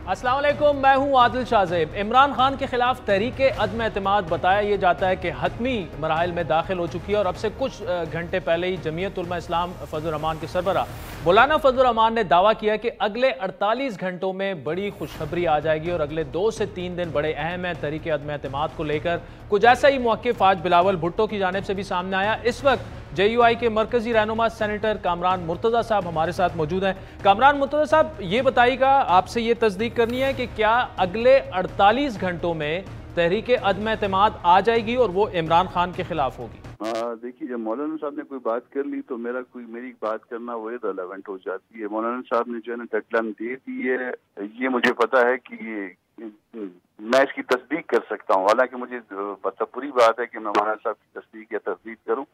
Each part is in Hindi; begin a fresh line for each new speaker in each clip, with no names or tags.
अस्सलाम वालेकुम, मैं हूं आदिल शाहज़ेब। इमरान खान के खिलाफ तहरीक अदम एतमाद बताया ये जाता है कि हतमी मराहिल में दाखिल हो चुकी है और अब से कुछ घंटे पहले ही जमीयत उलमा इस्लाम फजल रहमान के सरबराह मौलाना फजल रहमान ने दावा किया कि अगले 48 घंटों में बड़ी खुशखबरी आ जाएगी और अगले 2 से 3 दिन बड़े अहम हैं तहरीक अदम एतमाद को लेकर। कुछ ऐसा ही मौक़िफ़ आज बिलावल भुट्टो की जानिब से भी सामने आया। इस वक्त JUI के मरकजी रहनुमा सेनेटर कामरान मुर्तज़ा साहब हमारे साथ मौजूद हैं। कामरान मुर्तज़ा साहब, ये बताइएगा, आपसे ये तस्दीक करनी है कि क्या अगले 48 घंटों में तहरीक अदम एतमाद आ जाएगी और वो इमरान खान के खिलाफ होगी?
देखिए, जब मौलाना साहब ने कोई बात कर ली तो मेरी बात करना वो रेलेवेंट हो जाती है। मौलाना साहब ने जो है ना डेडलाइन दे दी है, ये मुझे पता है कि मैं इसकी तस्दीक कर सकता हूँ। हालांकि मुझे मतलब पूरी बात है कि मैं मौलाना साहब की तस्दीक या तस्दीक करूँ,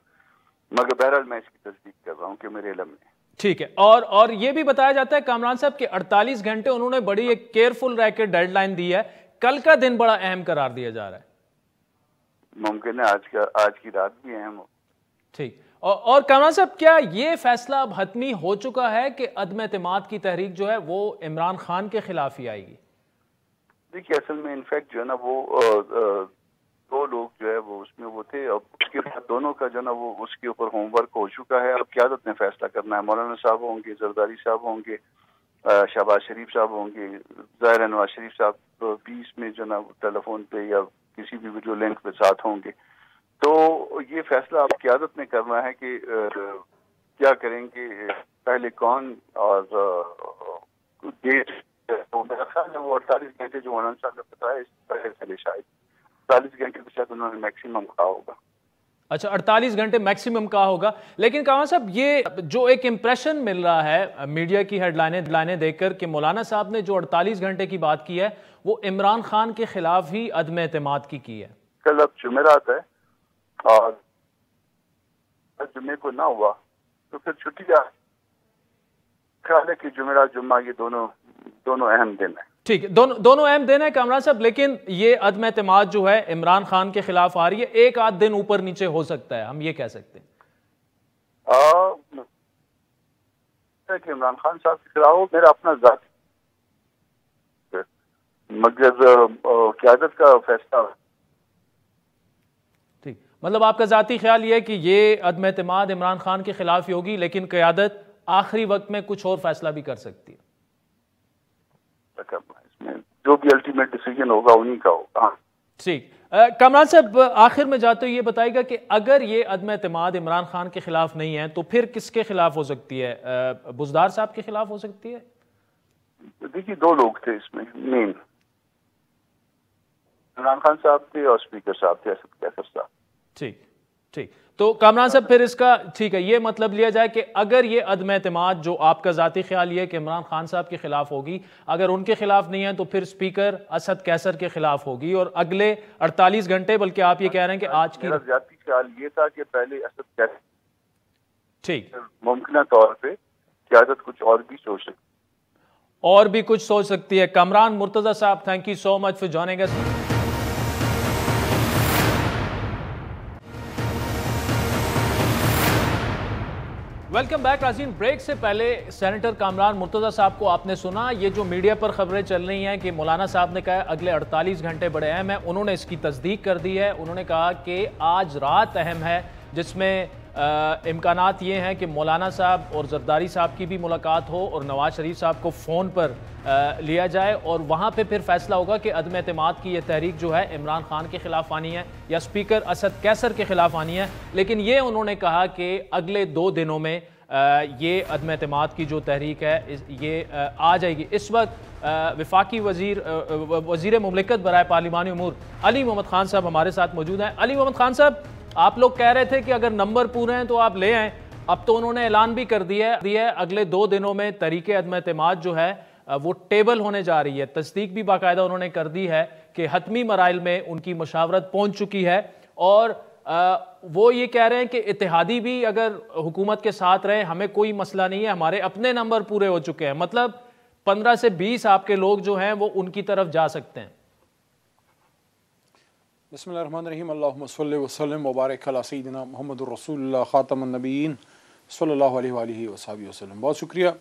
मगर बहरहाल मैं इसकी तस्दीक कर रहा हूँ कि मेरे इल्म में।
ठीक है। और ये भी बताया जाता है कामरान साहब कि 48 घंटे उन्होंने बड़ी एक केयरफुल रह के डेडलाइन दी है। कल का दिन बड़ा अहम करार दिया जा रहा है।
मुमकिन है आज की रात भी अहम हो।
ठीक। और कामरान साहब, क्या ये फैसला अब हतमी हो चुका है कि अदम एतमाद की तहरीक जो है वो इमरान खान के खिलाफ ही आएगी?
देखिए, असल में इनफैक्ट जो है ना वो दो लोग जो है वो उसमें वो थे। अब उसके बाद दोनों का जो है ना वो उसके ऊपर होमवर्क हो चुका है। अब क़यादत ने फैसला करना है। मौलाना साहब होंगे, जरदारी साहब होंगे, शहबाज शरीफ साहब होंगे, ज़ाहिर है नवाज शरीफ साहब तो 20 में जो ना टेलीफोन पे या किसी भी वीडियो लिंक पे साथ होंगे। तो ये फैसला अब क़यादत ने करना है कि क्या करेंगे, पहले कौन और डेट। तो मेरा ख्याल है वो 48 घंटे जो मौलाना साहब ने बताया इस पहले चले, शायद 40 घंटे तो शायद उन्होंने मैक्सिमम कहा होगा।
अच्छा, 48 घंटे मैक्सिमम कहा होगा। लेकिन कामरान साहब, ये जो एक इंप्रेशन मिल रहा है मीडिया की हेडलाइनें देखकर कि मौलाना साहब ने जो 48 घंटे की बात की है वो इमरान खान के खिलाफ ही अदम एतमाद की है।
कल अब जुमेरात है और जुम्मे को ना हुआ तो फिर छुट्टी का ख्याल है कि जुमेरात जुम्मा ये दोनों अहम दिन है।
ठीक है, दोनों अहम दिन है कामरान साहब। लेकिन ये अदम एतमाद जो है इमरान खान के खिलाफ आ रही है, एक आध दिन ऊपर नीचे हो सकता है, हम ये कह सकते हैं
कि इमरान खान साहब के खिलाफ मेरा अपना जाती, मगर क़यादत का फैसला।
ठीक, मतलब आपका जाती ख्याल ये है कि ये अदम एतमाद इमरान खान के खिलाफ ही होगी, लेकिन क़यादत आखिरी वक्त में कुछ और फैसला भी कर सकती है।
इसमें जो भी अल्टीमेट डिसीजन होगा उन्हीं का होगा।
ठीक। कामरान साहब, आखिर में जाते हुए ये बताएगा कि अगर ये अदम एतमाद इमरान खान के खिलाफ नहीं है तो फिर किसके खिलाफ हो सकती है? बुज़दार साहब के खिलाफ हो सकती है?
देखिए, दो लोग थे इसमें मेन, इमरान खान साहब थे और स्पीकर साहब थे, असद कैसर साहब।
ठीक ठीक। तो कामरान साहब, फिर इसका ठीक है, ये मतलब लिया जाए कि अगर ये अदम एतमाद जो आपका जाती ख्याल ये है कि इमरान खान साहब के खिलाफ होगी, अगर उनके खिलाफ नहीं है तो फिर स्पीकर असद कैसर के खिलाफ होगी और अगले 48 घंटे, बल्कि आप ये कह रहे हैं कि आज की
जाती ख्याल ये था कि पहले असद कैसर,
ठीक,
मुमकिन तौर पे क़यादत कुछ और भी
सोच सकती है। कामरान मुर्तज़ा साहब, thank you so much for joining us. Welcome back नाज़रीन। ब्रेक से पहले सेनेटर कामरान मुर्तज़ा साहब को आपने सुना। ये जो मीडिया पर खबरें चल रही हैं कि मौलाना साहब ने कहा अगले 48 घंटे बड़े अहम हैं, उन्होंने इसकी तस्दीक कर दी है। उन्होंने कहा कि आज रात अहम है, जिसमें इम्कानात ये हैं कि मौलाना साहब और जरदारी साहब की भी मुलाकात हो और नवाज शरीफ साहब को फ़ोन पर लिया जाए और वहाँ पे फिर फैसला होगा कि अदम एतमाद की ये तहरीक जो है इमरान खान के खिलाफ आनी है या स्पीकर असद कैसर के खिलाफ आनी है। लेकिन ये उन्होंने कहा कि अगले 2 दिनों में ये अदम एतमाद की जो तहरीक है ये आ जाएगी। इस वक्त वफाकी वज़ीर मुमलिकत बराए पार्लिमानी उमूर अली मोहम्मद खान साहब हमारे साथ मौजूद हैं। अली मोहम्मद खान साहब, आप लोग कह रहे थे कि अगर नंबर पूरे हैं तो आप ले आएँ, अब तो उन्होंने ऐलान भी कर दिया है अगले 2 दिनों में तहरीक अदम एतमाद जो है वो टेबल होने जा रही है। तस्दीक भी बाकायदा उन्होंने कर दी है कि हतमी मराइल में उनकी मशावरत पहुंच चुकी है और वो ये कह रहे हैं कि इत्तेहादी भी अगर हुकूमत के साथ रहे हमें कोई मसला नहीं है, हमारे अपने नंबर पूरे हो चुके हैं। मतलब 15 से 20 आपके लोग जो हैं वो उनकी तरफ जा सकते हैं।
बिस्मिल्लाहिर्रहमानिर्रहीम, अल्लाहुम्मा सल्लि व सल्लिम व बारिक अला सय्यिदिना मुहम्मदुर रसूलुल्लाह खातमुन नबिय्यीन सल्लल्लाहु अलैहि वसल्लम। बहुत शुक्रिया।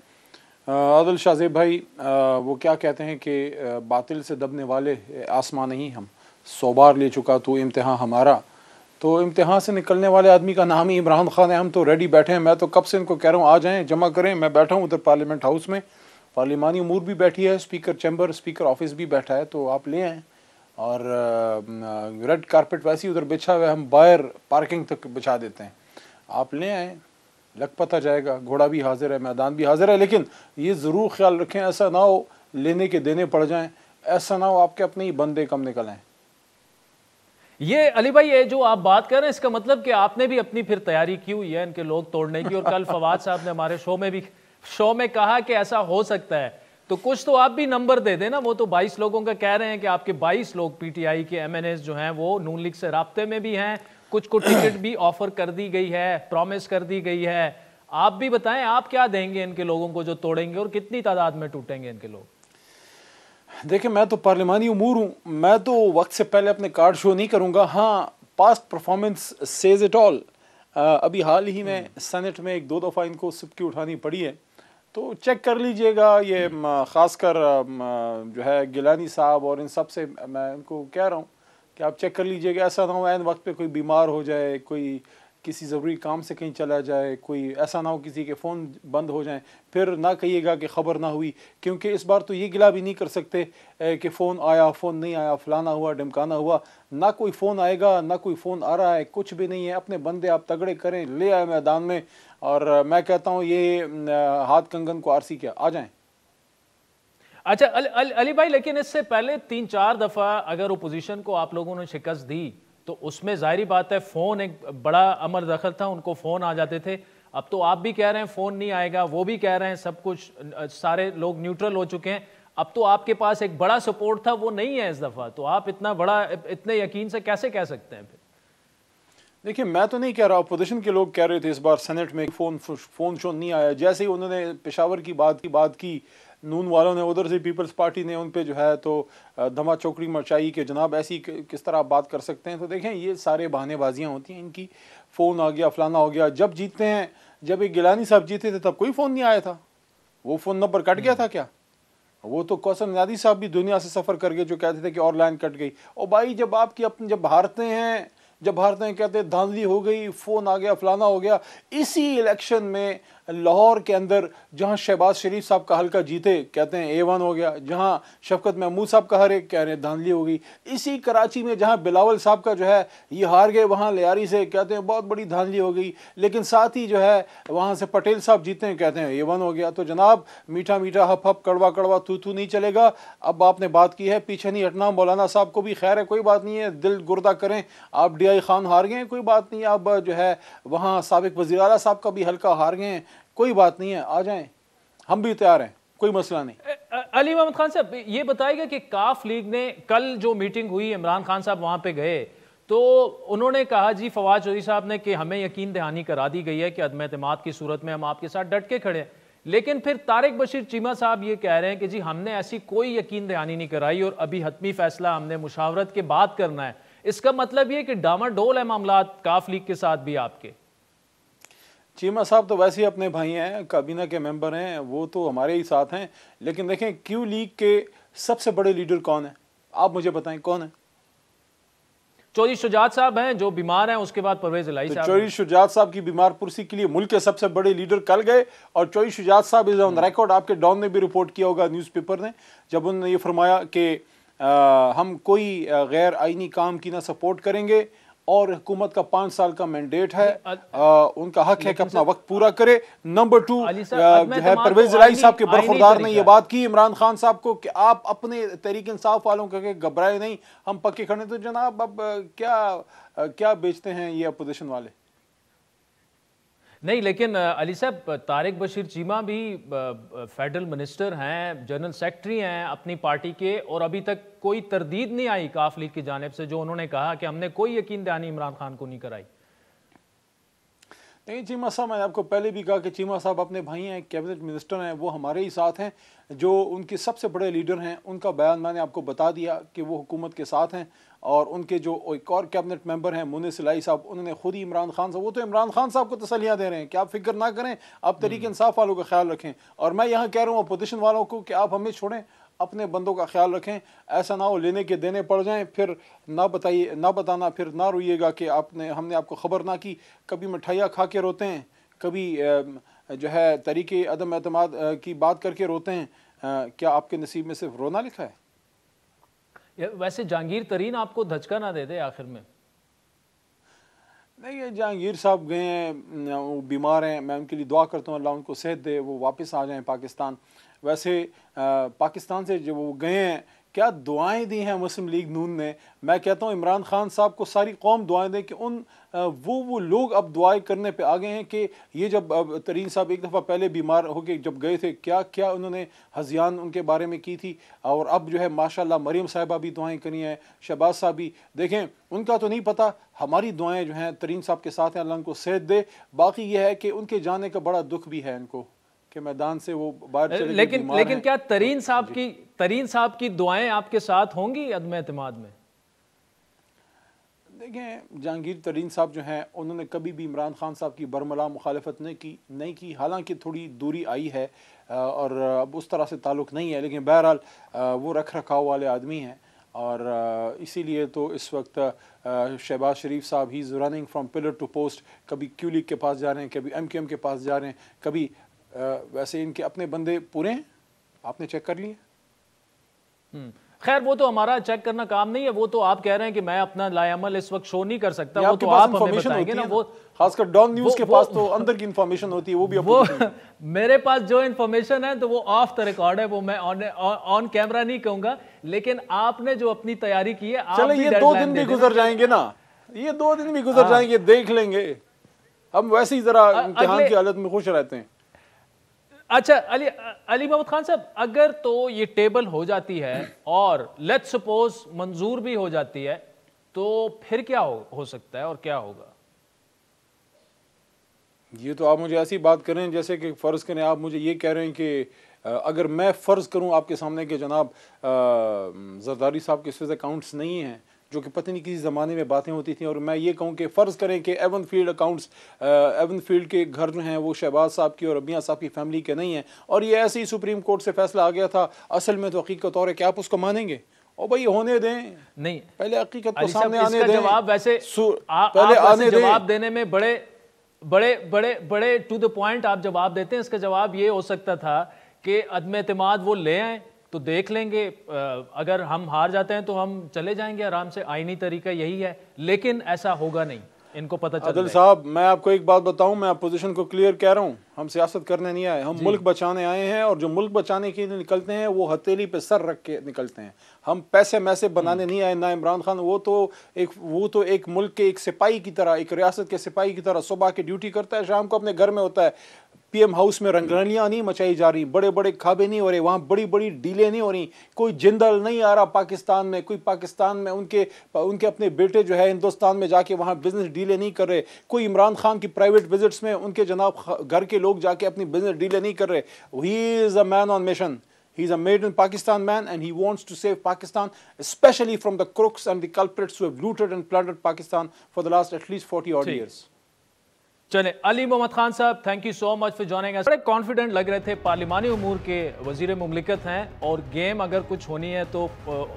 आदिल शाहजेब भाई, वो क्या कहते हैं कि बातिल से दबने वाले आसमां नहीं, हम 100 बार ले चुका तो इम्तिहान हमारा। तो इम्तिहान से निकलने वाले आदमी का नाम ही इमरान खान है। हम तो रेडी बैठे हैं। मैं तो कब से इनको कह रहा हूँ आ जाएं, जमा करें। मैं बैठा हूँ उधर पार्लियामेंट हाउस में, पार्लिमानी उमूर भी बैठी है, स्पीकर चैम्बर, स्पीकर ऑफिस भी बैठा है, तो आप ले आएँ। और रेड कारपेट वैसे ही उधर बिछा हुआ है, हम बाहर पार्किंग तक बिछा देते हैं, आप ले आएँ, लग पता जाएगा। घोड़ा भी हाजिर है, मैदान भी हाजिर है। लेकिन ये ज़रूर ख्याल रखें, ऐसा ना हो लेने के देने पड़ जाएं, ऐसा ना हो आपके अपने ही बंदे कम निकल आएँ।
ये अली भाई, ये जो आप बात कर रहे हैं, इसका मतलब कि आपने भी अपनी फिर तैयारी की हुई है इनके लोग तोड़ने की। और कल फवाद साहब ने हमारे शो में कहा कि ऐसा हो सकता है, तो कुछ तो आप भी नंबर दे देना। वो तो 22 लोगों का कह रहे हैं कि आपके 22 लोग पीटीआई के एमएनएस जो हैं वो नून लीग से राब्ते में भी हैं, कुछ को टिकट भी ऑफर कर दी गई है, प्रॉमिस कर दी गई है। आप भी बताएं, आप क्या देंगे इनके लोगों को जो तोड़ेंगे, और कितनी तादाद में टूटेंगे इनके लोग?
देखिए, मैं तो पार्लिमानी उमूर हूँ, मैं तो वक्त से पहले अपने कार्ड शो नहीं करूँगा। हाँ, past performance says it all. अभी हाल ही में सेनेट में 1-2 दफ़ा इनको सिपकी उठानी पड़ी है, तो चेक कर लीजिएगा। ये ख़ासकर जो है गिलानी साहब और इन सब से मैं इनको कह रहा हूँ कि आप चेक कर लीजिएगा। ऐसा ना हो ऐन वक्त पे कोई बीमार हो जाए, कोई किसी ज़रूरी काम से कहीं चला जाए, कोई ऐसा ना हो किसी के फ़ोन बंद हो जाएं, फिर ना कहिएगा कि ख़बर ना हुई। क्योंकि इस बार तो ये गिला भी नहीं कर सकते कि फ़ोन आया, फ़ोन नहीं आया, फ़लाना हुआ, ढमकाना हुआ। ना कोई फ़ोन आएगा, ना कोई फ़ोन आ रहा है, कुछ भी नहीं है। अपने बंदे आप तगड़े करें, ले आए मैदान में। और मैं कहता हूँ ये हाथ कंगन को आरसी क्या, आ जाएं।
अच्छा अली भाई, लेकिन इससे पहले 3-4 दफा अगर ओपोजिशन को आप लोगों ने शिकस्त दी, तो उसमें जाहिर बात है फोन एक बड़ा अमर दखल था, उनको फोन आ जाते थे। अब तो आप भी कह रहे हैं फोन नहीं आएगा, वो भी कह रहे हैं सब कुछ, सारे लोग न्यूट्रल हो चुके हैं। अब तो आपके पास एक बड़ा सपोर्ट था, वो नहीं है इस दफा, तो आप इतना बड़ा, इतने यकीन से कैसे कह सकते हैं फिर?
देखिए, मैं तो नहीं कह रहा, अपोजिशन के लोग कह रहे थे इस बार सेनेट में फोन शोन नहीं आया। जैसे ही उन्होंने पेशावर की बात की, नून वालों ने उधर से पीपल्स पार्टी ने उन पे जो है तो धमा चौकड़ी मचाई कि जनाब ऐसी किस तरह आप बात कर सकते हैं। तो देखें, ये सारे बहानेबाजियां होती हैं इनकी। फ़ोन आ गया, फलाना हो गया। जब जीतते हैं, जब एक गिलानी साहब जीते थे तब कोई फ़ोन नहीं आया था। वो फ़ोन नंबर कट गया था क्या? वो तो कौसम नादी साहब भी दुनिया से सफ़र कर गए जो कहते थे कि और लाइन कट गई। और भाई, जब आपकी अपनी जब हारते हैं कहते हैं धांधली हो गई, फ़ोन आ गया, फलाना हो गया। इसी इलेक्शन में लाहौर के अंदर जहां शहबाज शरीफ साहब का हल्का जीते, कहते हैं A1 हो गया। जहां शफकत महमूद साहब का हारे, कह रहे हैं धांधली हो गई। इसी कराची में जहां बिलावल साहब का जो है ये हार गए, वहां लियारी से, कहते हैं बहुत बड़ी धांधली हो गई। लेकिन साथ ही जो है वहां से पटेल साहब जीते हैं, कहते हैं A1 हो गया। तो जनाब, मीठा मीठा हप हप, कड़वा कड़वा थू थू नहीं चलेगा। अब आपने बात की है, पीछे नहीं हटना। मौलाना साहब को भी खैर है, कोई बात नहीं है, दिल गुर्दा करें। आप DI खान हार गए, कोई बात नहीं। अब जो है वहाँ साबिक वज़ीर आला साहब का भी हल्का हार गए, कोई बात नहीं है, आ जाएं, हम भी तैयार हैं, कोई मसला नहीं।
अली मोहम्मद खान साहब, ये बताइएगा कि काफ लीग ने कल जो मीटिंग हुई, इमरान खान साहब वहां पे गए, तो उन्होंने कहा जी, फवाद चौधरी साहब ने, कि हमें यकीन दहानी करा दी गई है कि अदम एतमाद की सूरत में हम आपके साथ डट के खड़े हैं। लेकिन फिर तारिक बशीर चीमा साहब ये कह रहे हैं कि जी हमने ऐसी कोई यकीन दहानी नहीं कराई, और अभी हतमी फैसला हमने मुशावरत के बाद करना है। इसका मतलब ये कि डामाडोल है मामला काफ लीग के साथ भी आपके?
चीमा साहब तो वैसे ही अपने भाई हैं, काबीना के मेंबर हैं, वो तो हमारे ही साथ हैं। लेकिन देखें, क्यू लीग के सबसे बड़े लीडर कौन है, आप मुझे बताएं, कौन है?
चौधरी शुजात साहब हैं जो बीमार हैं, उसके बाद परवेज इलाही साहब।
चौधरी शुजात साहब की बीमार पुरसी के लिए मुल्क के सबसे बड़े लीडर कल गए, और चौधरी शुजात साहब इज ऑन रिकॉर्ड। आपके डॉन ने भी रिपोर्ट किया होगा, न्यूज़पेपर ने, जब उन्होंने ये फरमाया कि हम कोई गैर आईनी काम की ना सपोर्ट करेंगे, और हुकूमत का 5 साल का मैंडेट है, उनका हक है कि अपना वक्त पूरा करे। नंबर 2 जो है, परवेज इलाही साहब के बरखुरदार ने यह बात की इमरान खान साहब को कि आप अपने तहरीक इंसाफ वालों के घबराए नहीं, हम पक्के खड़े। तो जनाब, अब क्या बेचते हैं ये अपोजिशन वाले?
नहीं, लेकिन अली साहब, तारिक बशीर चीमा भी फेडरल मिनिस्टर हैं, जनरल सेक्रेटरी हैं अपनी पार्टी के, और अभी तक कोई तरदीद नहीं आई काफ लीग की जानिब से, जो उन्होंने कहा कि हमने कोई यकीन दहानी इमरान खान को नहीं कराई।
नहीं, चीमा साहब, मैंने आपको पहले भी कहा कि चीमा साहब अपने भाई हैं, कैबिनेट मिनिस्टर हैं, वो हमारे ही साथ हैं। जो उनके सबसे बड़े लीडर हैं, उनका बयान मैंने आपको बता दिया कि वो हुकूमत के साथ हैं, और उनके जो एक और कैबिनेट मेंबर हैं मुनिस इलाही साहब, उन्होंने खुद ही इमरान खान साहब, वो तो इमरान खान साहब को तसलियाँ दे रहे हैं कि आप फिक्र ना करें, आप तरीके इंसाफ वालों का ख्याल रखें। और मैं यहाँ कह रहा हूँ अपोजिशन वालों को कि आप हमें छोड़ें, अपने बंदों का ख्याल रखें, ऐसा ना हो लेने के देने पड़ जाएं, फिर ना बताइए, ना बताना, फिर ना रोइएगा कि हमने आपको ख़बर ना की। कभी मिठाइयाँ खा के रोते हैं, कभी जो है तरीके अदम एतमाद की बात करके रोते हैं। क्या आपके नसीब में सिर्फ रोना लिखा है?
वैसे जहांगीर तरीन आपको धचका ना दे दे आखिर में?
नहीं, ये जहांगीर साहब गए हैं, वो बीमार हैं, मैं उनके लिए दुआ करता हूँ अल्लाह उनको सेहत दे, वो वापस आ जाएं पाकिस्तान। वैसे पाकिस्तान से जब वो गए हैं, क्या दुआएं दी हैं मुस्लिम लीग नून ने। मैं कहता हूँ इमरान खान साहब को सारी कौम दुआएं दें कि वो लोग अब दुआएं करने पे आ गए हैं कि ये जब तरीन साहब एक दफ़ा पहले बीमार होके जब गए थे, क्या क्या उन्होंने हज़ियान उनके बारे में की थी। और अब जो है माशाल्लाह मरीम साहिबा भी दुआएं करी हैं, शहबाज साहब भी। देखें, उनका तो नहीं पता, हमारी दुआएं जो हैं तरीन साहब के साथ हैं, अल्लाह उनको सेहत दे। बाकी यह है कि उनके जाने का बड़ा दुख भी है इनको कि मैदान से वो बाहर चले,
लेकिन क्या तरीन साहब की दुआएं आपके साथ होंगी अदम एतमाद में?
देखें, जहांगीर तरीन साहब जो हैं उन्होंने कभी भी इमरान खान साहब की बरमला मुखालफत नहीं की। हालांकि थोड़ी दूरी आई है और अब उस तरह से ताल्लुक़ नहीं है, लेकिन बहरहाल वो रख रखाव वाले आदमी हैं। और इसीलिए तो इस वक्त शहबाज शरीफ साहब ही is running from pillar to post. कभी क्यू लीग के पास जा रहे हैं, कभी MQM के पास जा रहे हैं, कभी वैसे इनके अपने बंदे पूरे हैं, आपने चेक कर लिए?
खैर, वो तो हमारा चेक करना काम नहीं है, वो तो आप कह रहे हैं कि मैं अपना लायामल इस वक्त शो नहीं कर सकता, वो तो आप हमें बताएंगे ना। वो
खासकर डॉन न्यूज़ के पास तो अंदर की इंफॉर्मेशन होती है, वो
मेरे पास जो इंफॉर्मेशन है तो वो ऑफ द रिकॉर्ड है, वो मैं ऑन कैमरा नहीं कहूंगा। लेकिन आपने जो अपनी तैयारी की है,
चलो ये 2 दिन भी गुजर जाएंगे ना, ये 2 दिन भी गुजर जाएंगे, देख लेंगे। हम वैसे ही जरा इम्तिहान की हालत में खुश रहते हैं।
अच्छा, अली मोहम्मद खान साहब, अगर तो ये टेबल हो जाती है और लेट्स सपोज मंजूर भी हो जाती है, तो फिर क्या हो सकता है और क्या होगा?
ये तो आप मुझे ऐसी बात करें जैसे कि फ़र्ज करें आप मुझे ये कह रहे हैं कि अगर मैं फ़र्ज करूं आपके सामने कि जनाब जरदारी साहब के स्विस अकाउंट्स नहीं हैं, जो कि पता नहीं किसी ज़माने में बातें होती थी, और मैं ये कहूँ कि फ़र्ज़ करें कि Avenfield accounts, Avenfield के घर जो हैं वो शहबाज साहब की और मियां साहब की फैमिली के नहीं हैं, और ये ऐसे ही सुप्रीम कोर्ट से फैसला आ गया था, असल में तो हकीकत तौर है कि आप उसको मानेंगे? और भाई होने दें,
नहीं
पहले हकीकत को सामने आने दें।
जवाब वैसे
पहले आने दें।
जवाब देने में बड़े टू द पॉइंट आप जवाब देते हैं। इसका जवाब ये हो सकता था कि अदम एतमाद वो ले आए तो देख लेंगे, अगर हम हार जाते हैं तो हम चले जाएंगे आराम से, आईनी तरीका यही है। लेकिन ऐसा होगा नहीं, इनको पता चल
आदिल साहब, मैं आपको एक बात बताऊं, मैं अपोजिशन को क्लियर कह रहा हूं, हम सियासत करने नहीं आए, हम मुल्क बचाने आए हैं। और जो मुल्क बचाने के लिए निकलते हैं वो हथेली पे सर रख के निकलते हैं। हम पैसे मैसे बनाने नहीं आए। ना इमरान खान, वो तो एक मुल्क के एक सिपाही की तरह, एक रियासत के सिपाही की तरह सुबह की ड्यूटी करता है, शाम को अपने घर में होता है। PM हाउस में रंगरलियाँ नहीं मचाई जा रही, बड़े बड़े खाबे नहीं हो रहे, वहाँ बड़ी बड़ी डीलें नहीं हो रही, कोई जिंदल नहीं आ रहा पाकिस्तान में, कोई पाकिस्तान में उनके अपने बेटे जो है हिंदुस्तान में जाके वहाँ बिजनेस डीलें नहीं कर रहे, कोई इमरान खान की प्राइवेट विजिट्स में उनके जनाब घर के लोग जाके अपनी बिजनेस डीलें नहीं कर रहे। He is a man on mission. He is a made in Pakistan man, and he wants to save Pakistan, especially from the crooks and the culprits who have looted and plundered Pakistan for the last at least 40 odd years.
चले, अली मोहम्मद खान साहब, thank you so much for joining अस। बड़े कॉन्फिडेंट लग रहे थे, पार्लिमानी उमूर के वजीर मुमलिकत हैं, और गेम अगर कुछ होनी है तो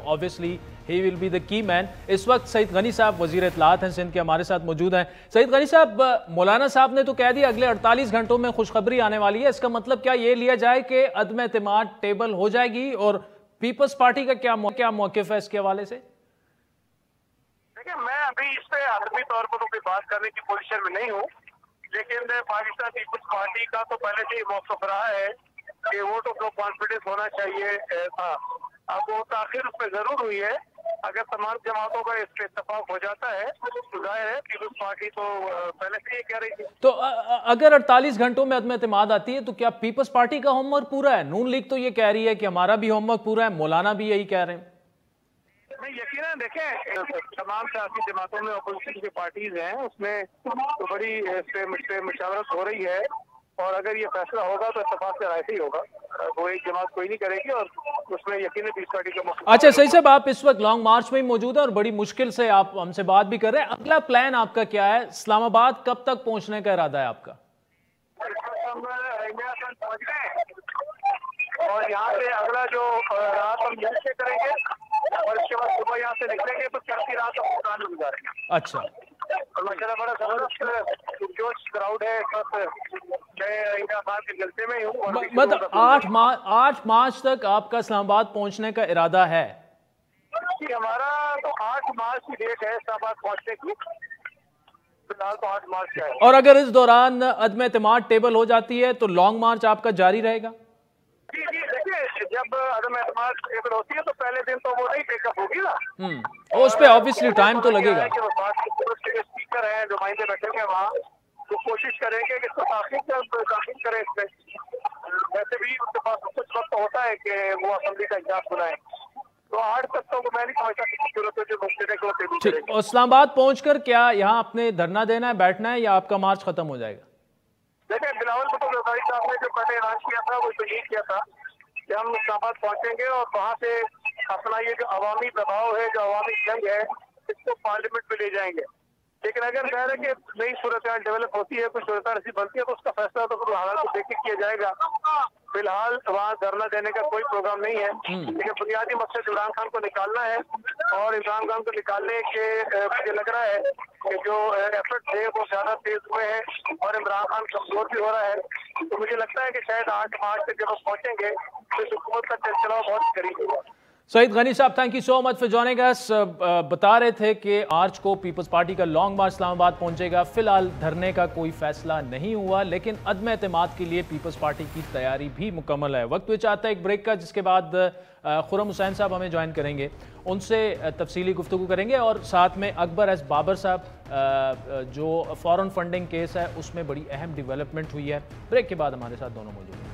obviously he will be the key man. इस वक्त सईद गनी साहब वजीर इत्तलात हैं सिंध के, हमारे साथ मौजूद हैं। सईद गनी साहब, मौलाना साहब ने तो कह दिया अगले 48 घंटों में खुशखबरी आने वाली है। इसका मतलब क्या ये लिया जाए कि अदम एतमाद टेबल हो जाएगी? और पीपल्स पार्टी का क्या मौक़िफ़ है इसके हवाले से?
देखिए, मैं अभी इस पे आदमी तौर पर कोई बात करने की पोजीशन में नहीं हूँ, लेकिन पाकिस्तान पीपल्स पार्टी का तो पहले से ही मौक़िफ़ रहा है कि वोट ऑफ नो कॉन्फिडेंस होना चाहिए था। अब वो ताख़िर उसमें ज़रूर हुई है। अगर तमाम जमातों का इस पे इत्तेफाक हो जाता है तो जाहिर है पीपल्स पार्टी तो पहले से ही कह रही थी।
तो अगर 48 घंटों में अदम एतमाद आती है तो क्या पीपल्स पार्टी का होमवर्क पूरा है? नून लीग तो ये कह रही है कि हमारा भी होमवर्क पूरा है, मौलाना भी यही कह रहे हैं।
नहीं, यकीनन देखें, तमाम सियासी जमातों में अपोजिशन की पार्टीज हैं, उसमें तो बड़ी मशावरत हो रही है, और अगर ये फैसला होगा तो इत्तेफाक से राय से ही होगा। वो एक जमात कोई नहीं करेगी और उसमें यकीनन पीस पार्टी का मौका।
अच्छा सही साहब, आप इस वक्त लॉन्ग मार्च में ही मौजूद है और बड़ी मुश्किल से आप हमसे बात भी कर रहे हैं। अगला प्लान आपका क्या है? इस्लामाबाद कब तक पहुंचने का इरादा है आपका?
हम इंडिया खान पहुंच गए और यहाँ से अगला जो रात हम यहीं से करेंगे और इसके बाद सुबह यहाँ से निकलेंगे तो चलती रात हम भूटान में गुजारेंगे।
अच्छा,
और माशाल्लाह बड़ा जबरदस्त जोश क्राउड है इस वक्त। मैं इंडिया खान के जलसे में ही हूँ।
मतलब 8 मार्च तक आपका इस्लामाबाद पहुंचने का इरादा है?
हमारा तो 8 मार्च की डेट है इस्लामाबाद पहुंचने की, फिलहाल तो 8 मार्च का है।
और अगर इस दौरान अदम एतमाद टेबल हो जाती है तो लॉन्ग मार्च आपका जारी रहेगा?
जी जी, देखिए जब अदम एतमाद टेबल होती है तो पहले दिन तो वो नहीं टेकअप होगी ना,
और उस पर ऑब्वियसली टाइम तो लगेगा।
स्पीकर है नुमाइंदे बैठे हैं वहाँ, तो कोशिश करेंगे कि इसको ताकीद करें इसमें। वैसे भी उनके पास कुछ वक्त होता है कि वो असेंबली का इजलास बुलाएं, तो 8 तक तो मैं नहीं समझता किसी जरूरत है जो मुफ्ती को टेबल करेंगे।
और इस्लामाबाद पहुंचकर क्या यहाँ अपने धरना देना है, बैठना है, या आपका मार्च खत्म हो जाएगा?
देखिए बिलावल भुट्टो जरदारी साहब ने जो पहले ऐलान किया था वो तो यही किया था कि हम इस्लामाबाद पहुंचेंगे और वहाँ से अपना ये जो अवामी दबाव है, जो अवामी जंग है, इसको पार्लियामेंट में ले जाएंगे। लेकिन अगर कह रहे कि नई सूरत डेवलप होती है, कुछ सूरत ऐसी बनती है तो उसका फैसला तो फिर हालात को देख के किया जाएगा। फिलहाल वहाँ धरना देने का कोई प्रोग्राम नहीं है, लेकिन बुनियादी मकसद इमरान खान को निकालना है और इमरान खान को निकालने के मुझे लग रहा है कि जो एफर्ट थे वो ज्यादा तेज हुए हैं और इमरान खान कमजोर भी हो रहा है। तो मुझे लगता है कि शायद 8 मार्च तक जब हम पहुंचेंगे तो इस हुकूमत का चलचलाव बहुत करीब होगा।
सईद गनी साहब, thank you so much for joining अस। बता रहे थे कि मार्च को पीपल्स पार्टी का लॉन्ग मार्च इस्लामाबाद पहुंचेगा। फिलहाल धरने का कोई फैसला नहीं हुआ, लेकिन अदम एतमाद के लिए पीपल्स पार्टी की तैयारी भी मुकम्मल है। वक्त भी चाहता है एक ब्रेक का, जिसके बाद खुर्रम हुसैन साहब हमें ज्वाइन करेंगे, उनसे तफसीली गुफ्तगू करेंगे और साथ में अकबर एस बाबर साहब जो फॉरेन फंडिंग केस है उसमें बड़ी अहम डेवलपमेंट हुई है। ब्रेक के बाद हमारे साथ दोनों मौजूद हैं।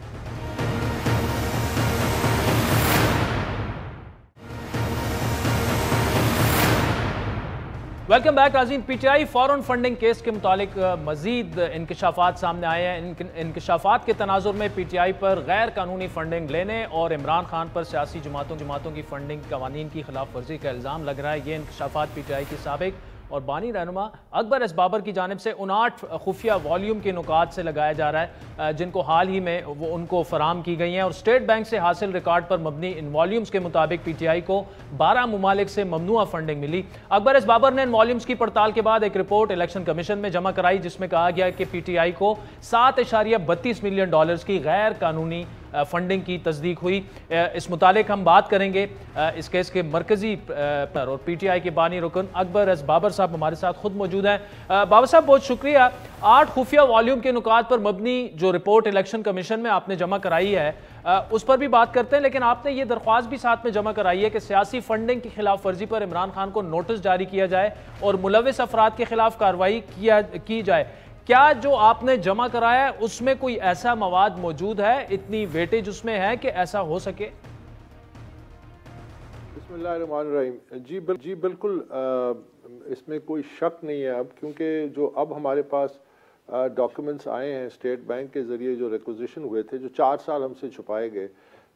वेलकम बैक नाज़रीन। पीटीआई फॉरेन फंडिंग केस के मुतालिक मजीद इंकशाफात सामने आए हैं। इंकशाफात के तनाजुर में पीटीआई पर गैर कानूनी फंडिंग लेने और इमरान खान पर सियासी जमातों की फंडिंग कवानीन की खिलाफ वर्जी का इल्ज़ाम लग रहा है। ये इंकशाफात पीटीआई के साबिक और बानी रहनुमा अकबर एस बाबर की जानिब से 59 खुफिया वॉल्यूम के नुकात से लगाया जा रहा है, जिनको हाल ही में वो उनको फराम की गई हैं और स्टेट बैंक से हासिल रिकॉर्ड पर मबनी इन वॉल्यूम्स के मुताबिक पीटीआई को 12 ममालिक से ममनुआ फंडिंग मिली। अकबर एस बाबर ने इन वॉल्यूम्स की पड़ताल के बाद एक रिपोर्ट इलेक्शन कमीशन में जमा कराई, जिसमें कहा गया कि पीटीआई को $7.32 मिलियन की गैर कानूनी फंडिंग की तस्दीक हुई। इस मुतालिक हम बात करेंगे इस केस के मरकजी और पीटीआई के बानी रुकन अकबर एस बाबर साहब हमारे साथ खुद मौजूद हैं। बाबर साहब बहुत शुक्रिया। 8 खुफिया वॉल्यूम के नुकात पर मबनी जो रिपोर्ट इलेक्शन कमीशन में आपने जमा कराई है उस पर भी बात करते हैं, लेकिन आपने ये दरख्वास्त भी साथ में जमा कराई है कि सियासी फंडिंग की खिलाफ वर्जी पर इमरान खान को नोटिस जारी किया जाए और मुलविस अफराद के खिलाफ कार्रवाई की जाए। क्या जो आपने जमा कराया है उसमें कोई ऐसा मवाद मौजूद है, इतनी वेटेज उसमें है कि ऐसा हो सके?
बिस्मिल्लाहिर्रहमानिर्रहीम। जी बिल्कुल, इसमें कोई शक नहीं है अब, क्योंकि जो अब हमारे पास डॉक्यूमेंट्स आए हैं स्टेट बैंक के ज़रिए जो रिक्विजिशन हुए थे, जो 4 साल हमसे छुपाए गए,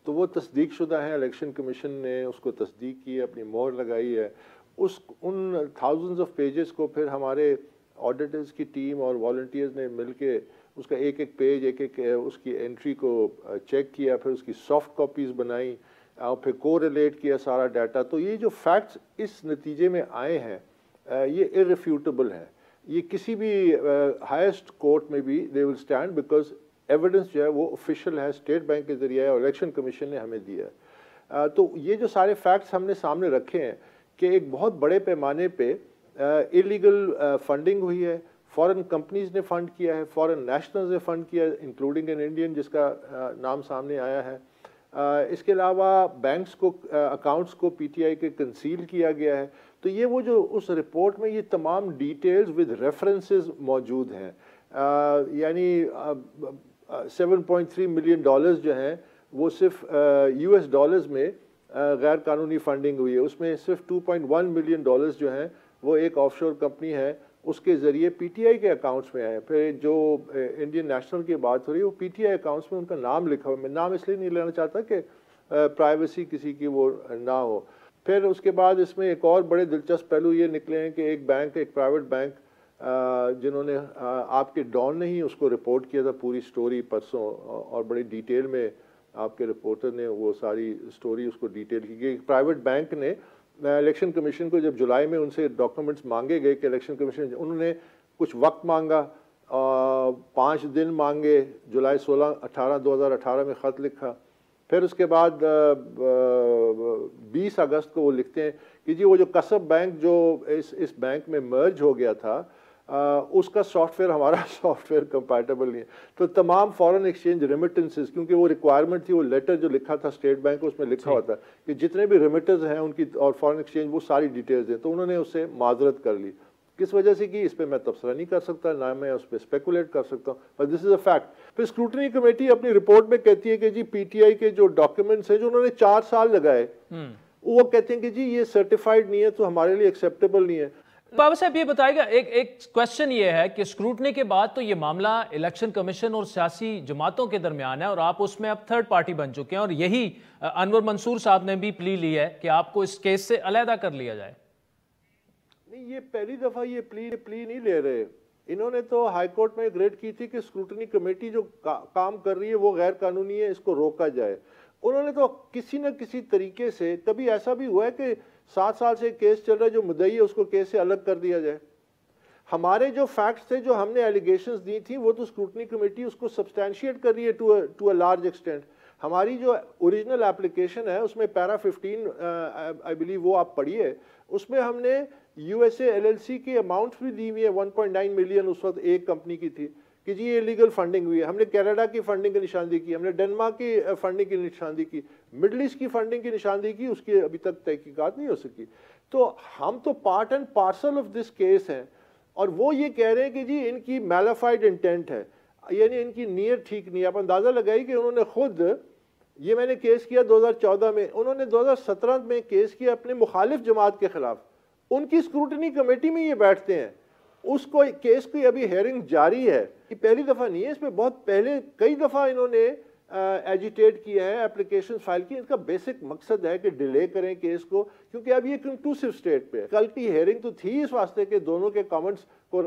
तो वो तस्दीक शुदा हैं। इलेक्शन कमीशन ने उसको तस्दीक की है, अपनी मोहर लगाई है। उन थाउजेंड्स ऑफ पेजेस को फिर हमारे ऑडिटर्स की टीम और वॉलंटियर्स ने मिलके उसका एक एक पेज उसकी एंट्री को चेक किया, फिर उसकी सॉफ्ट कॉपीज़ बनाई और फिर कोरिलेट किया सारा डाटा। तो ये जो फैक्ट्स इस नतीजे में आए हैं ये इररिफ्यूटेबल है। ये किसी भी हाईएस्ट कोर्ट में भी they will stand, because evidence जो है वो ऑफिशियल है, स्टेट बैंक के ज़रिए और इलेक्शन कमीशन ने हमें दिया है। तो ये जो सारे फैक्ट्स हमने सामने रखे हैं कि एक बहुत बड़े पैमाने पे इलीगल फंडिंग हुई है, फॉरेन कंपनीज ने फंड किया है, फॉरेन नेशनल्स ने फंड किया, इंक्लूडिंग एन इंडियन जिसका नाम सामने आया है। इसके अलावा बैंक्स को अकाउंट्स को पीटीआई के कंसील किया गया है। तो ये वो जो उस रिपोर्ट में ये तमाम डिटेल्स विद रेफरेंसेस मौजूद हैं। यानी $7.3 मिलियन जो हैं वो सिर्फ US डॉलर्स में गैर कानूनी फंडिंग हुई है। उसमें सिर्फ $2.1 मिलियन जो हैं वो एक ऑफशोर कंपनी है उसके ज़रिए पीटीआई के अकाउंट्स में आए। फिर जो इंडियन नेशनल की बात हो रही है वो पीटीआई अकाउंट्स में उनका नाम लिखा हुआ, मैं नाम इसलिए नहीं लेना चाहता कि प्राइवेसी किसी की वो ना हो। फिर उसके बाद इसमें एक और बड़े दिलचस्प पहलू ये निकले हैं कि एक बैंक, एक प्राइवेट बैंक जिन्होंने आपके डॉन ने ही उसको रिपोर्ट किया था पूरी स्टोरी परसों, और बड़ी डिटेल में आपके रिपोर्टर ने वो सारी स्टोरी उसको डिटेल की गई। प्राइवेट बैंक ने इलेक्शन कमीशन को जब जुलाई में उनसे डॉक्यूमेंट्स मांगे गए कि इलेक्शन कमीशन, उन्होंने कुछ वक्त मांगा, 5 दिन मांगे, जुलाई 16-18 2018 में ख़त लिखा। फिर उसके बाद 20 अगस्त को वो लिखते हैं कि जी वो जो कसब बैंक जो इस बैंक में मर्ज हो गया था उसका सॉफ्टवेयर हमारा सॉफ्टवेयर कंपैटिबल नहीं है। तो तमाम फॉरेन एक्सचेंज रेमिटेंसेस, क्योंकि वो रिक्वायरमेंट थी, वो लेटर जो लिखा था स्टेट बैंक को उसमें लिखा हुआ था कि जितने भी रेमिटर्स हैं उनकी और फॉरेन एक्सचेंज वो सारी डिटेल्स हैं, तो उन्होंने उससे माजरत कर ली। किस वजह से की इस पर मैं तबसरा नहीं कर सकता, ना मैं उस पर स्पेकुलेट कर सकता हूँ, but this is a fact. फिर स्क्रूटनी कमेटी अपनी रिपोर्ट में कहती है कि जी पीटीआई के जो डॉक्यूमेंट्स हैं जो उन्होंने 4 साल लगाए, वो कहते हैं कि जी ये सर्टिफाइड नहीं है तो हमारे लिए एक्सेप्टेबल नहीं है।
बाबा साहब ये बताएगा, एक क्वेश्चन ये है कि स्क्रूटनी के बाद तो ये मामला इलेक्शन कमीशन और सियासी जमातों के दरमियान है और आप उसमें अब थर्ड पार्टी बन चुके हैं, और यही अनवर मंसूर साहब ने भी प्ली ली है कि आपको इस केस से अलहदा कर लिया जाए।
नहीं, ये पहली दफा ये प्ली नहीं ले रहे। इन्होंने तो हाई कोर्ट में रेड की थी कि स्क्रूटनी कमेटी जो काम कर रही है वो गैर कानूनी है, इसको रोका जाए। उन्होंने तो किसी न किसी तरीके से, कभी ऐसा भी हुआ है कि 7 साल से केस चल रहा है, जो मुद्दई है उसको केस से अलग कर दिया जाए। हमारे जो फैक्ट्स थे, जो हमने एलिगेशंस दी थी, वो तो स्क्रूटनी कमेटी उसको सब्सटैंशिएट कर रही है टू अ लार्ज एक्सटेंट। हमारी जो ओरिजिनल एप्लीकेशन है उसमें पैरा 15 आई बिलीव वो आप पढ़िए, उसमें हमने यूएसए एलएलसी की अमाउंट्स भी दी हुई है। 1.9 मिलियन उस वक्त एक कंपनी की थी कि जी ये लीगल फंडिंग हुई है। हमने कनाडा की फंडिंग की निशानदेही की, हमने डेनमार्क की फंडिंग की निशानदेही की, मिडल ईस्ट की फंडिंग की निशानदेही की, उसकी अभी तक तहकीकात नहीं हो सकी। तो हम तो part and parcel of this case हैं, और वो ये कह रहे हैं कि जी इनकी मैलिफाइड इंटेंट है, यानी इनकी नीयत ठीक नहीं है। आप अंदाज़ा लगाइए कि उन्होंने खुद, ये मैंने केस किया 2014 में, उन्होंने 2017 में केस किया अपने मुखालिफ जमात के खिलाफ, उनकी स्क्रूटनी कमेटी में ये बैठते हैं, उसको केस की अभी हेयरिंग जारी है। ये पहली दफ़ा नहीं है, इसमें बहुत पहले कई दफ़ा इन्होंने एजिटेट किया है, एप्लीकेशन फाइल की। इनका बेसिक मकसद है कि डिले करें केस को, क्योंकि अब ये कंक्लूसिव स्टेट पे है। कल की हेयरिंग तो थी इस वास्ते कि दोनों के कमेंट्स को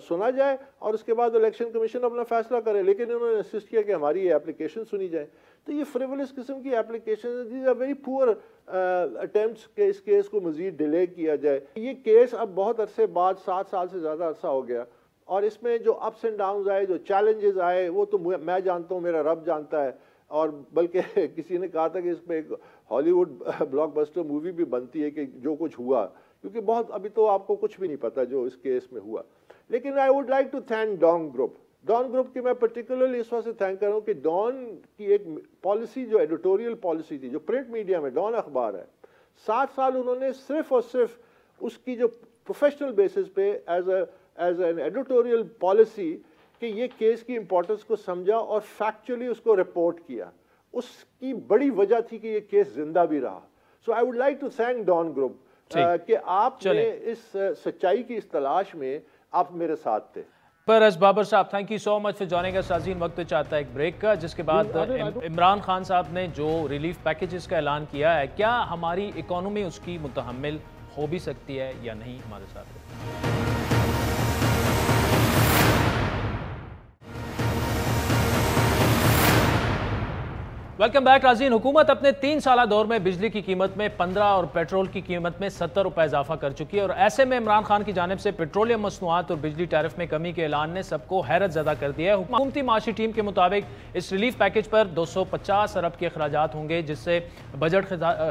सुना जाए और उसके बाद इलेक्शन कमीशन अपना फैसला करे, लेकिन इन्होंने इंसिस्ट किया कि हमारी ये एप्लीकेशन सुनी जाए। तो ये फ्रिवलस किस्म की application, these are very poor attempts के इस केस को मजीद डिले किया जाए। ये केस अब बहुत अरसे बाद, 7 साल से ज़्यादा अरसा हो गया, और इसमें जो अप्स एंड डाउन्स आए, जो चैलेंजेस आए, वो तो मैं जानता हूँ, मेरा रब जानता है। और बल्कि किसी ने कहा था कि इसमें एक हॉलीवुड ब्लॉकबस्टर मूवी भी बनती है कि जो कुछ हुआ, क्योंकि बहुत अभी तो आपको कुछ भी नहीं पता जो इस केस में हुआ। लेकिन I would like to thank Dawn group की मैं पर्टिकुलरली इस वजह से थैंक कर रहा हूँ कि डॉन की एक पॉलिसी, जो एडिटोरियल पॉलिसी थी, जो प्रिंट मीडिया में डॉन अखबार है, 7 साल उन्होंने सिर्फ और सिर्फ उसकी जो प्रोफेशनल बेसिस पे एज एन एडिटोरियल पॉलिसी कि ये केस की इंपॉर्टेंस को समझा और फैक्चुअली उसको रिपोर्ट किया। उसकी बड़ी वजह थी कि ये केस जिंदा भी रहा। So I would like to thank Dawn group कि आपने इस सच्चाई की इस तलाश में आप मेरे साथ थे।
परस बाबर साहब, thank you so much for joining us. साज़ीन, वक्त चाहता है एक ब्रेक का, जिसके बाद इमरान खान साहब ने जो रिलीफ पैकेजेस का ऐलान किया है, क्या हमारी इकोनॉमी उसकी मुतहम्मिल हो भी सकती है या नहीं? हमारे साथ वेलकम बैक नाज़रीन। हुकूमत अपने 3 साला दौर में बिजली की कीमत में 15 और पेट्रोल की कीमत में 70 रुपए इजाफा कर चुकी है, और ऐसे में इमरान खान की जानिब से पेट्रोलियम मसनूआत और बिजली टैरिफ में कमी के ऐलान ने सबको हैरत ज़दा कर दिया है। हुकूमती माशी टीम के मुताबिक इस रिलीफ पैकेज पर 250 अरब के अखराजात होंगे, जिससे बजट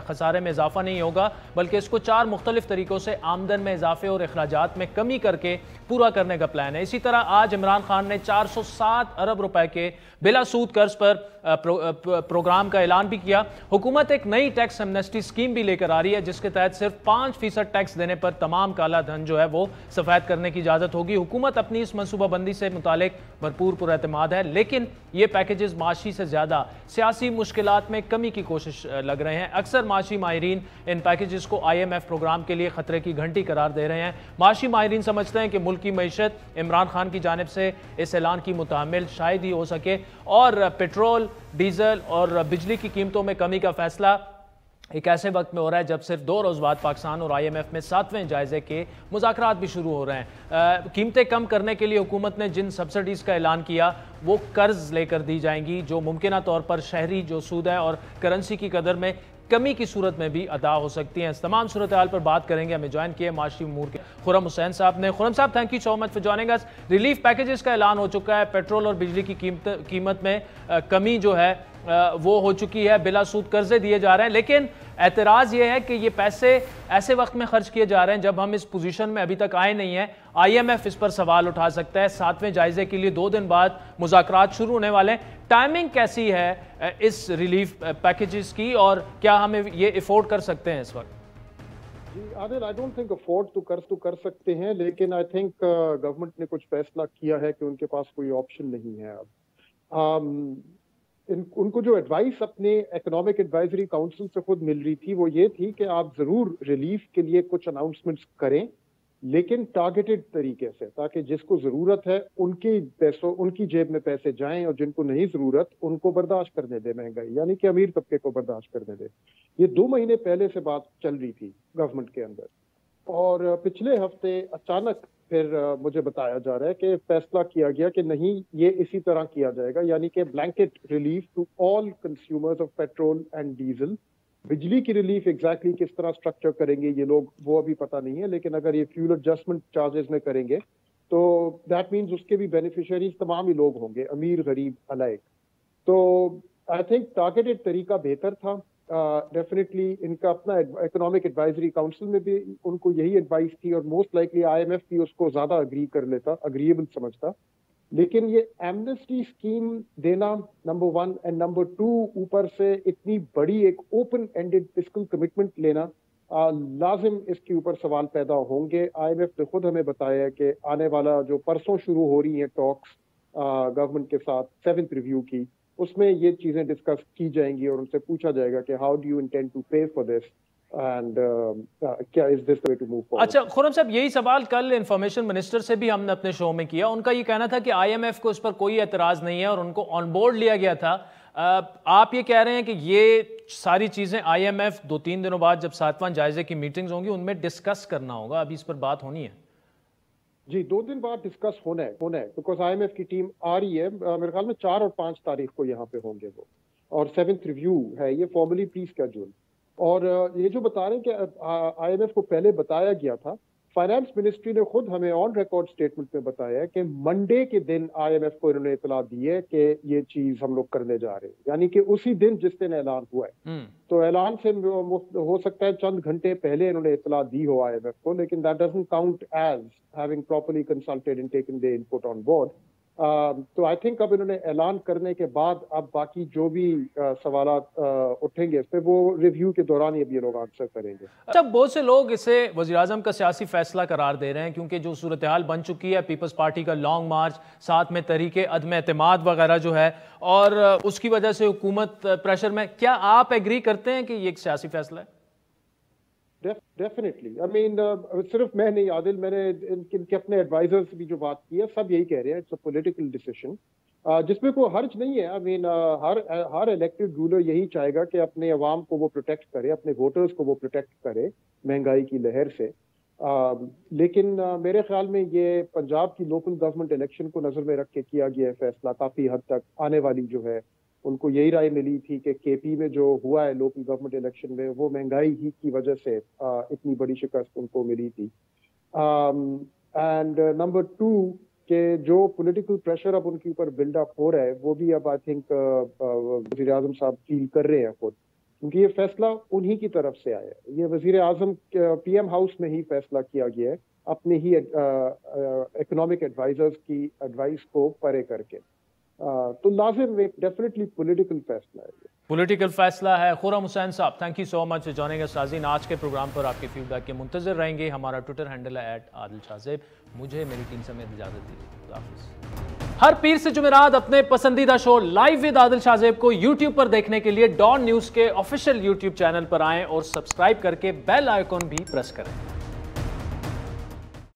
खसारे में इजाफा नहीं होगा, बल्कि इसको 4 मुख्तलिफ तरीक़ों से आमदन में इजाफे और अखराजात में कमी करके पूरा करने का प्लान है। इसी तरह आज इमरान खान ने 407 अरब रुपए के बिला सूद कर्ज पर प्रोग्राम का ऐलान भी किया। हुकूमत एक नई टैक्स एमनेस्टी स्कीम भी लेकर आ रही है, जिसके तहत सिर्फ 5% टैक्स देने पर तमाम काला धन जो है वो सफेद करने की इजाजत होगी। हुकूमत अपनी इस मनसूबाबंदी से मुतालिक भरपूर पुरएतमाद है, लेकिन ये पैकेजेस माशी से ज्यादा सियासी मुश्किलात में कमी की कोशिश लग रहे हैं। अक्सर माशी माहिरीन इन पैकेजेस को IMF प्रोग्राम के लिए खतरे की घंटी करार दे रहे हैं। माशी माहिरीन समझते हैं कि मुल्क की मईशत इमरान खान की जानिब से इस ऐलान की मुतामिल शायद ही हो सके और पेट्रोल, डीजल और बिजली की कीमतों में कमी का फैसला एक ऐसे वक्त में हो रहा है जब सिर्फ 2 रोज़ बाद पाकिस्तान और IMF में 7वें जायजे के मुज़ाकरात भी शुरू हो रहे हैं। कीमतें कम करने के लिए हुकूमत ने जिन सब्सिडीज़ का ऐलान किया वो कर्ज लेकर दी जाएंगी, जो मुमकिना तौर पर शहरी जो सूद है और करेंसी की कदर में कमी की सूरत में भी अदा हो सकती हैं। इस तमाम सूरत हाल पर बात करेंगे। हमें ज्वाइन किए माशी उमूर के खुरम हुसैन साहब ने। खुरम साहब, thank you so much for joining us. Relief packages का ऐलान हो चुका है, पेट्रोल और बिजली की कीमत में कमी जो है वो हो चुकी है, बिला सूद कर्जे दिए जा रहे हैं, लेकिन एतराज़ ये है कि ये पैसे ऐसे वक्त में खर्च किए जा रहे हैं जब हम इस पोजीशन में अभी तक आए नहीं हैं। IMF इस पर सवाल उठा सकता है। 7वें जायजे के लिए 2 दिन बाद मुज़ाकरात शुरू होने वाले हैं। टाइमिंग कैसी है इस रिलीफ पैकेजेस की और क्या हमें ये अफोर्ड कर सकते हैं इस वक्त?
जी Adil, I don't think afford तो कर सकते हैं, लेकिन आई थिंक गवर्नमेंट ने कुछ फैसला किया है कि उनके पास कोई ऑप्शन नहीं है अब। उनको जो एडवाइस अपने इकोनॉमिक एडवाइजरी काउंसिल से खुद मिल रही थी वो ये थी कि आप जरूर रिलीफ के लिए कुछ अनाउंसमेंट्स करें, लेकिन टारगेटेड तरीके से, ताकि जिसको जरूरत है उनकी जेब में पैसे जाएं और जिनको नहीं जरूरत उनको बर्दाश्त करने दे महंगाई, यानी कि अमीर तबके को बर्दाश्त करने दे। ये 2 महीने पहले से बात चल रही थी गवर्नमेंट के अंदर, और पिछले हफ्ते अचानक फिर मुझे बताया जा रहा है कि फैसला किया गया कि नहीं, ये इसी तरह किया जाएगा, यानी कि blanket relief to all consumers of petrol and diesel. बिजली की रिलीफ एग्जैक्टली किस तरह स्ट्रक्चर करेंगे ये लोग, वो अभी पता नहीं है, लेकिन अगर ये फ्यूल एडजस्टमेंट चार्जेस में करेंगे तो दैट मीन्स उसके भी बेनिफिशियरीज तमाम ही लोग होंगे, अमीर गरीब अलग। तो आई थिंक टारगेटेड तरीका बेहतर था। डेफिनेटली इनका अपना इकोनॉमिक एडवाइजरी काउंसिल में भी उनको यही एडवाइस थी, और मोस्ट लाइकली IMF भी उसको ज्यादा अग्रीएबल समझता। लेकिन ये एमनेस्टी स्कीम देना नंबर 1, एंड नंबर 2 ऊपर से इतनी बड़ी एक ओपन एंडेड फिस्कल कमिटमेंट लेना, लाजिम इसके ऊपर सवाल पैदा होंगे। IMF ने खुद हमें बताया है कि आने वाला जो परसों शुरू हो रही है टॉक्स गवर्नमेंट के साथ 7th रिव्यू की, उसमें ये चीजें डिस्कस की जाएंगी और उनसे पूछा जाएगा कि how do you intend to pay for this and क्या is this the way to move forward.
अच्छा खुरम साहब, यही सवाल कल इंफॉर्मेशन मिनिस्टर से भी हमने अपने शो में किया। उनका ये कहना था कि IMF को इस पर कोई एतराज नहीं है और उनको ऑन बोर्ड लिया गया था। आप ये कह रहे हैं कि ये सारी चीजें IMF 2-3 दिनों बाद जब 7वां जायजे की मीटिंग्स होंगी उनमें डिस्कस करना होगा, अभी इस पर बात होनी है?
जी, 2 दिन बाद डिस्कस होना है बिकॉज IMF की टीम आ रही है। मेरे ख्याल में 4 और 5 तारीख को यहाँ पे होंगे वो, और 7th रिव्यू है ये फॉर्मली प्री स्केड्यूल। और ये जो बता रहे हैं कि IMF को पहले बताया गया था, फाइनेंस मिनिस्ट्री ने खुद हमें ऑन रिकॉर्ड स्टेटमेंट में बताया है कि मंडे के दिन IMF को इन्होंने इतला दी है कि ये चीज हम लोग करने जा रहे हैं, यानी कि उसी दिन जिस दिन ऐलान हुआ है। तो ऐलान से हो सकता है चंद घंटे पहले इन्होंने इतला दी हो IMF को, लेकिन that doesn't count as having properly consulted and taken the input on board. तो आई थिंक अब इन्होंने ऐलान करने के बाद अब बाकी जो भी सवालात उठेंगे इस पे वो रिव्यू के दौरान ही अब ये लोग आंसर करेंगे।
अच्छा, बहुत से लोग इसे वज़ीर-ए-आज़म का सियासी फैसला करार दे रहे हैं क्योंकि जो सूरत हाल बन चुकी है, पीपल्स पार्टी का लॉन्ग मार्च, साथ में तरीके अदम एतमाद वगैरह जो है, और उसकी वजह से हुकूमत प्रेशर में, क्या आप एग्री करते हैं कि ये एक सियासी फैसला है?
डेफिनेटली, आई मीन सिर्फ मैं नहीं आदिल, मैंने इनके अपने एडवाइजर से भी जो बात की है सब यही कह रहे हैं, इट्स अ पॉलिटिकल डिसीजन जिसमें कोई हर्ज नहीं है। I mean her elected ruler यही चाहेगा कि अपने अवाम को वो प्रोटेक्ट करे, अपने वोटर्स को वो प्रोटेक्ट करे महंगाई की लहर से। लेकिन मेरे ख्याल में ये पंजाब की लोकल गवर्नमेंट इलेक्शन को नजर में रख के किया गया है फैसला। काफी हद तक आने वाली जो है, उनको यही राय मिली थी कि KP में जो हुआ है लोकल गवर्नमेंट इलेक्शन में, वो महंगाई ही की वजह से इतनी बड़ी शिकस्त उनको मिली थी। एंड नंबर 2 के जो पॉलिटिकल प्रेशर अब उनके ऊपर बिल्डअप हो रहा है, वो भी अब आई थिंक वज़ीर-ए-आज़म साहब फील कर रहे हैं खुद, क्योंकि ये फैसला उन्हीं की तरफ से आया है। ये वज़ीर-ए-आज़म PM हाउस में ही फैसला किया गया है, अपने ही इकोनॉमिक एडवाइजर्स की एडवाइस को परे करके। तो लाजिम एक डेफिनेटली पॉलिटिकल फैसला है।
पॉलिटिकल फैसला है। खुर्रम हुसैन साहब, thank you so much joining us. नाज़रीन, आज के प्रोग्राम पर आपके फीडबैक के मुंतज़िर रहेंगे। हमारा ट्विटर हैंडल है @आदिल मुझे मेरी टीम समेत इजाज़त दीजिए। हर पीर से जुमेरात अपने पसंदीदा show live with Adil Shahzeb को यूट्यूब पर देखने के लिए डॉन न्यूज़ के ऑफिशियल यूट्यूब चैनल पर आएं और सब्सक्राइब करके बेल आइकॉन भी प्रेस करें।